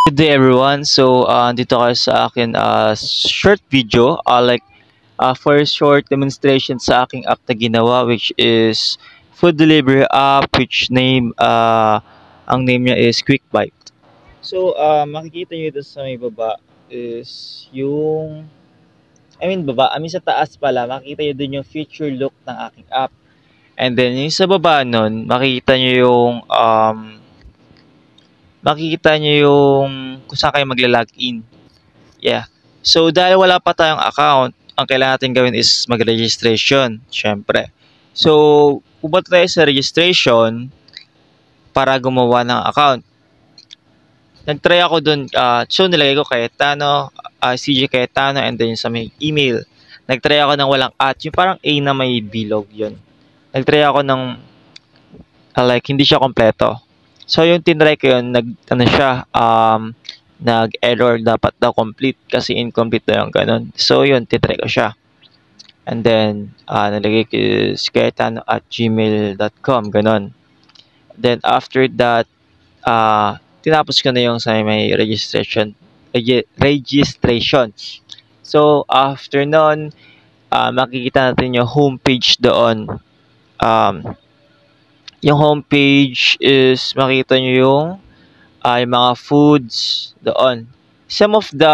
Good day everyone. So, dito kayo sa akin short video for a short demonstration sa aking app na ginawa which is food delivery app which ang name niya is Quick Bite. So, makikita niyo dito sa may baba is yung sa taas pala makikita niyo dun yung future look ng aking app. And then yung sa baba nun, makikita niyo yung kung saan kayo magla-login. Yeah. So, dahil wala pa tayong account, ang kailangan natin gawin is mag-registration, syempre. So, pupunta tayo sa registration para gumawa ng account. Nag-try ako dun, so nilagay ko Cayetano, CJ Cayetano, and then sa may email. Nag-try ako ng walang at, yung parang A na may bilog yun. Nag-try ako ng, hindi siya kompleto. So, yung tinry ko yun, nag-error, dapat daw complete kasi incomplete daw yung ganun. So, yun, tinry ko siya. And then, nalagay ko is cayetano@gmail.com, ganun. Then, after that, tinapos ko na yung sa may registration. So, after nun, makikita natin yung homepage doon. Yung homepage is makita nyo yung mga foods doon. Some of the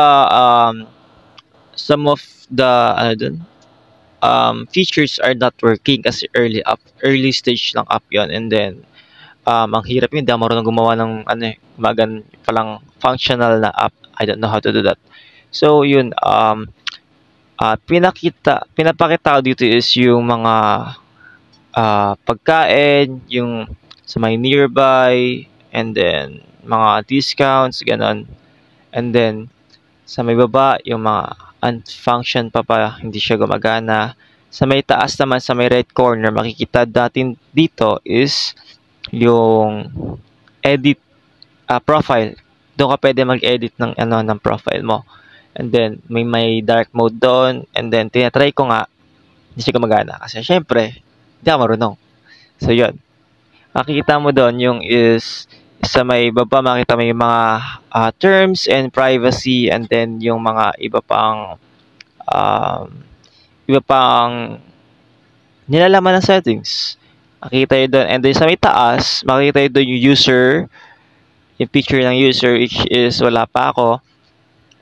features are not working kasi early stage lang app yon. And then ang hirap yun, hindi ako marunong gumawa ng palang functional na app. I don't know how to do that. So yun, pinapakita ko dito is yung mga pagkain, yung sa may nearby, and then mga discounts, ganon. And then, sa may baba, yung mga unfunction pa hindi siya gumagana. Sa may taas naman, sa may right corner, makikita natin dito is yung edit profile. Doon ka pwede mag-edit ng profile mo. And then, may dark mode doon. And then, tinatry ko nga, hindi siya gumagana. Kasi, syempre, hindi ako marunong. So, yun. Makikita mo doon yung is sa may baba, makita mo yung mga terms and privacy, and then yung mga iba pang nilalaman ng settings. Makikita yun doon. And then sa may taas, makikita yun doon yung user, yung picture ng user, which is wala pa ako.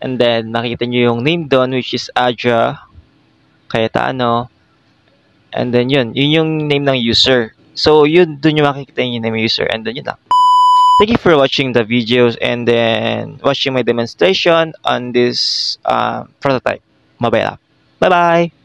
And then, makikita nyo yung name doon, which is Aja Cayetano. And then yun yung name ng user. So yun, dun yung makikita yung name ng user. And then yun lang. Thank you for watching the videos and then watching my demonstration on this prototype mobile app. Bye bye.